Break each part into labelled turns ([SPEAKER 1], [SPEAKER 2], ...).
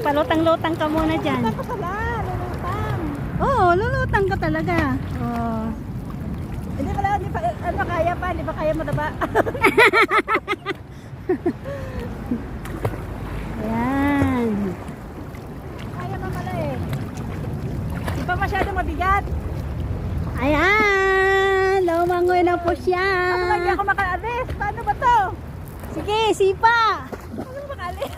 [SPEAKER 1] palutang-lutang ka muna dyan.
[SPEAKER 2] Lulutang ko pala, lulutang.
[SPEAKER 1] Oo, lulutang ka talaga. Oo.
[SPEAKER 2] Hindi pala, hindi pa, ano kaya pa, hindi pa kaya madaba.
[SPEAKER 1] Ayan.
[SPEAKER 2] Kaya pa pala eh. Hindi pa masyadong mabigat.
[SPEAKER 1] Ayan. Lumangoy na po siya.
[SPEAKER 2] Ako lang, hindi ako makaalis. Paano ba to?
[SPEAKER 1] Sige, sipa.
[SPEAKER 2] Paano makaalis?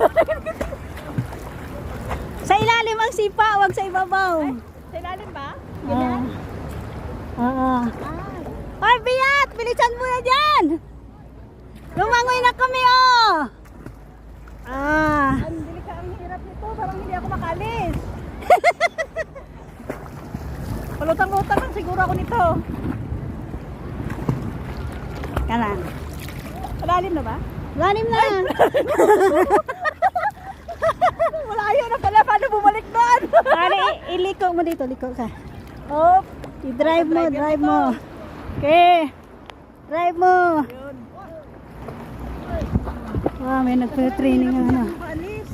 [SPEAKER 1] Sa ilalim ang sipa, wag sa ibabaw.
[SPEAKER 2] Sa ilalim ba?
[SPEAKER 1] Oo.
[SPEAKER 2] Ganyan?
[SPEAKER 1] Oo.
[SPEAKER 2] Ah.
[SPEAKER 1] Ay, Biat! Bilisan mo na dyan! Lumangoy na kami, oh! Ah.
[SPEAKER 2] Ang ang hirap nito. Parang hindi ako makaalis. Palutang-lutang lang siguro ako nito.
[SPEAKER 1] Ka lang.
[SPEAKER 2] Malalim na ba?
[SPEAKER 1] Lalim na.
[SPEAKER 2] Malayo na pala. Paano bumalik doon?
[SPEAKER 1] Pare, iliko mo dito. Liko ka.
[SPEAKER 2] Oh,
[SPEAKER 1] I-drive mo,
[SPEAKER 2] Drive
[SPEAKER 1] drive
[SPEAKER 2] ito.
[SPEAKER 1] mo. Okay. Drive mo.
[SPEAKER 2] yun.
[SPEAKER 1] Wow, may nagpe-training ang ano.
[SPEAKER 2] Makaalis.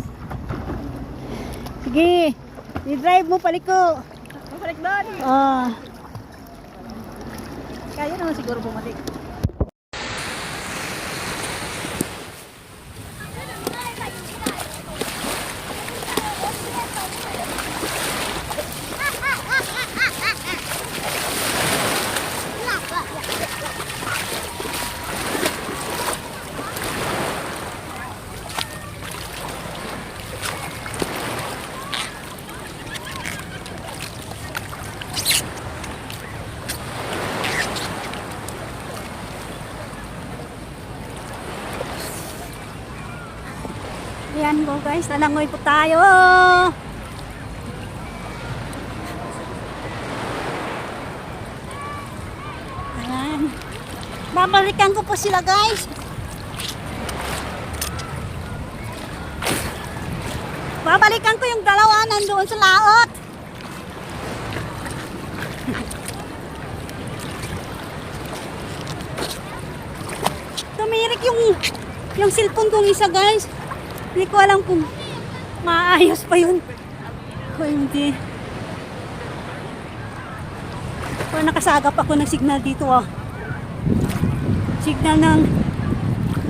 [SPEAKER 1] Sige. I-drive mo, paliko.
[SPEAKER 2] Bumalik doon.
[SPEAKER 1] Oh.
[SPEAKER 2] Kaya naman siguro bumalik.
[SPEAKER 1] Ayan po guys, nalangoy po tayo. Ayan. Babalikan ko po sila guys. Babalikan ko yung dalawa nandoon sa laot. Tumirik yung cellphone kong isa guys. Hindi ko alam kung maayos pa yun o hindi. Pero nakasagap ako ng signal dito oh. Signal ng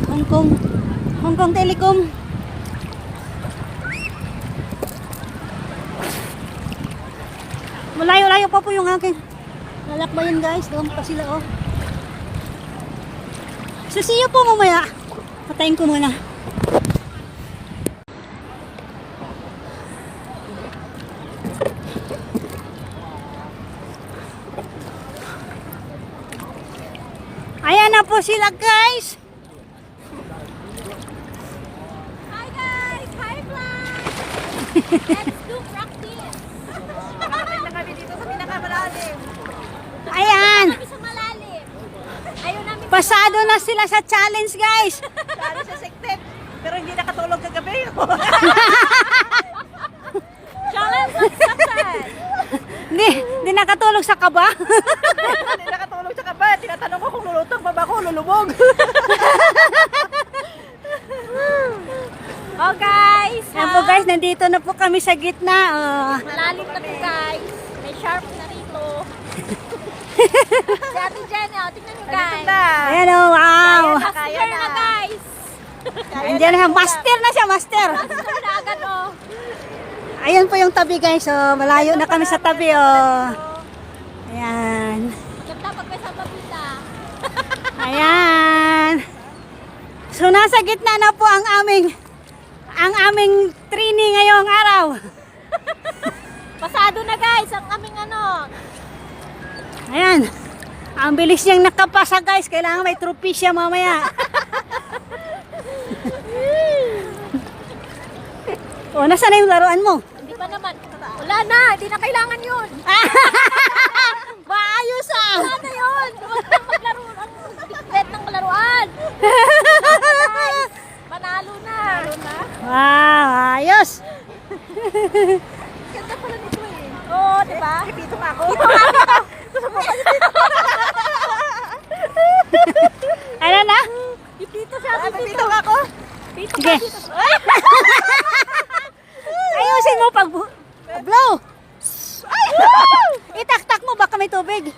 [SPEAKER 1] Hong Kong Telecom. Malayo-layo pa po yung aking lalakbayan guys. Doon pa sila oh. So see you po mamaya. Patayin ko muna. Ayan na po sila guys.
[SPEAKER 2] Hi guys! Hi vlog! Let's do practice! Practice na kami dito sa pinakamalalim.
[SPEAKER 1] Ayan.
[SPEAKER 2] Kami sa malalim. Ayaw namin
[SPEAKER 1] Pasado na sila sa challenge guys.
[SPEAKER 2] Lalo sa sektet. Pero hindi nakatulog kagabi. Challenge accepted!
[SPEAKER 1] Hindi nakatulog sa kaba.
[SPEAKER 2] Hindi nakatulog sa kaba. Tinatanong ko kung lulutang pa ba ako, lulubog. Oh guys!
[SPEAKER 1] Ayan po guys, nandito na po kami sa gitna. Oh.
[SPEAKER 2] Malalim na po guys. May sharp na rito. Si Ate Jenny, tingnan nyo guys.
[SPEAKER 1] Ayan oh, wow.
[SPEAKER 2] Kaya na guys.
[SPEAKER 1] Andiyan na, master na siya, master.
[SPEAKER 2] Master na agad oh.
[SPEAKER 1] Ayan po yung tabi guys. Oh. Malayo na kami sa tabi. Oh. Ayan.
[SPEAKER 2] Ganda pag may sababita.
[SPEAKER 1] Ayan. So nasa gitna na po ang aming training ngayong araw.
[SPEAKER 2] Pasado na guys ang aming ano.
[SPEAKER 1] Ayan. Ang bilis niyang nakapasa guys. Kailangan may trophy siya mamaya. O, nasaan na yung laruan mo?
[SPEAKER 2] Hindi pa naman. Wala na, hindi na kailangan yun.
[SPEAKER 1] Maayos ah!
[SPEAKER 2] Wala na yun. Huwag na maglaro. Ang biglet ng laruan. Manalo na.
[SPEAKER 1] Wow, ayos!
[SPEAKER 2] Ganda pala nito eh. Oo, diba? Ipito nga ako.
[SPEAKER 1] Ano na?
[SPEAKER 2] Ipito siya. Ipito nga ako. Pito
[SPEAKER 1] Sige.
[SPEAKER 2] ka dito.
[SPEAKER 1] Ayun may tubig.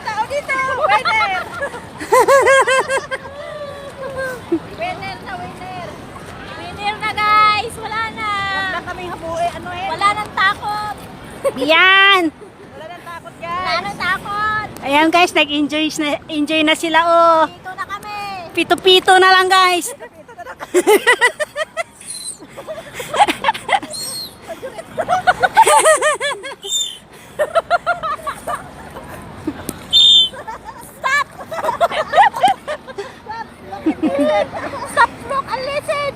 [SPEAKER 2] Tao dito! Winner! Winner na, winner! Winner na guys! Wala na! Wala kaming habuin. Ano eh? Wala nang takot!
[SPEAKER 1] Yan!
[SPEAKER 2] Wala nang takot guys! Wala nang takot!
[SPEAKER 1] Ayan guys, enjoy na sila oh.
[SPEAKER 2] Dito na kami!
[SPEAKER 1] Pito-pito na lang guys.
[SPEAKER 2] Stop! Look and listen!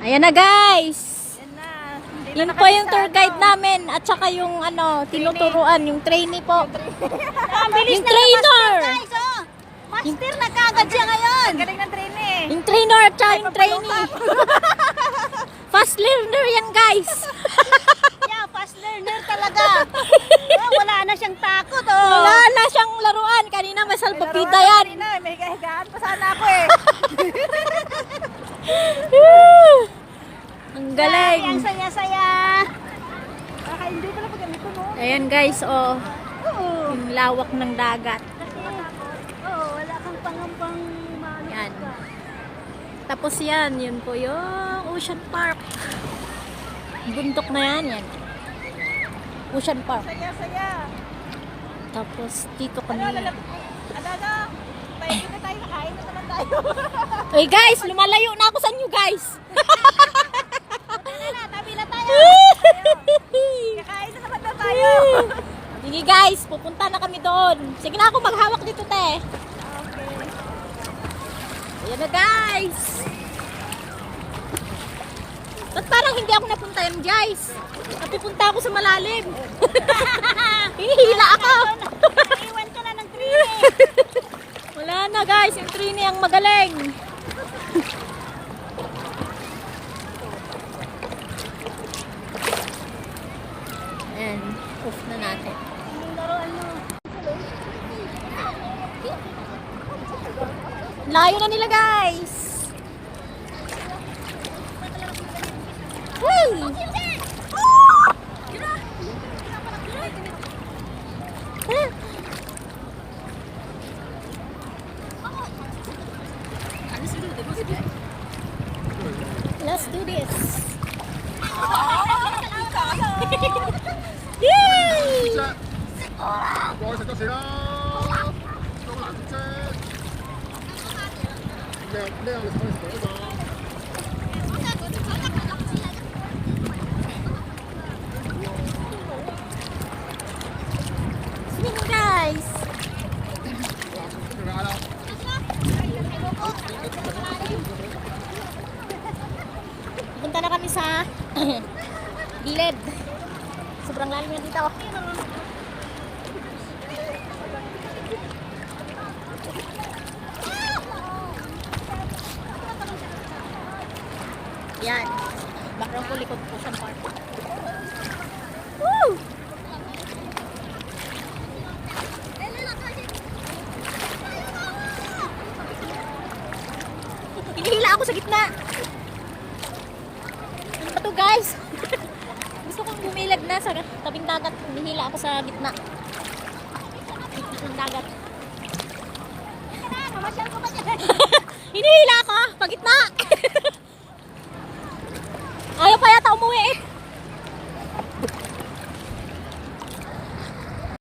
[SPEAKER 3] Ayan na guys.
[SPEAKER 2] Yan na.
[SPEAKER 3] Yun po yung tour guide namin at saka yung tinuturuan, yung trainee po.
[SPEAKER 1] Ang bilis
[SPEAKER 3] Yung
[SPEAKER 1] na
[SPEAKER 3] trainer.
[SPEAKER 1] guys oh. Master na kagad siya ngayon.
[SPEAKER 2] Galing ng train eh.
[SPEAKER 3] Yung trainer at saka yung trainee. Fast learner yan guys.
[SPEAKER 1] Yeah, fast learner talaga. Oh, wala na siyang takot oh.
[SPEAKER 3] Wala na siyang laruan. Kanina may salpapita yan.
[SPEAKER 2] May higa-higaan pa sana ako eh.
[SPEAKER 3] Ang
[SPEAKER 1] Ang
[SPEAKER 3] galing.
[SPEAKER 1] saya-saya.
[SPEAKER 2] Hindi pala pag ganito no?
[SPEAKER 3] Ayan guys, oh.
[SPEAKER 1] Oo.
[SPEAKER 3] Yung lawak ng dagat.
[SPEAKER 1] Oo, wala kang pangampang maano.
[SPEAKER 3] Yan. Tapos yan, yun po yung Ocean Park. Bundok na yan. Ocean Park.
[SPEAKER 2] Saya-saya.
[SPEAKER 3] Tapos dito kami.
[SPEAKER 2] Ano? Tayo na tayo, nakain na naman tayo.
[SPEAKER 3] Uy guys, lumalayo na ako sa inyo guys.
[SPEAKER 2] Tabi na tayo. Nakain na naman na tayo.
[SPEAKER 3] Sige guys, pupunta na kami doon. Sige na ako maghawak dito te.
[SPEAKER 2] Okay.
[SPEAKER 3] Ayan na guys. Ba't parang hindi ako napunta yan guys? Napupunta ako sa malalim. Hinihila ako.
[SPEAKER 1] Iwan ka na ng tree.
[SPEAKER 3] Wala na guys, yung trainee ang magaling. And off na natin. Layo na nila guys. Woo! Let's do this. Yay!
[SPEAKER 4] 過去食咗屎啦！都難啫。咩啊？你可以食到嘛？
[SPEAKER 3] Swimming guys. Punta na kami sa gilid. Sobrang lalim yan dito. Yan. Background ko likod po siyang park. Woo! Hinihila ako sa gitna. Ano ba to guys? Gusto kong bumilag na sa tabing dagat. Hinihila ako sa gitna. Gitna ng dagat.
[SPEAKER 1] Mamasyal ko ba dyan?
[SPEAKER 3] Hinihila ako pa gitna. Ayaw pa yata umuwi eh.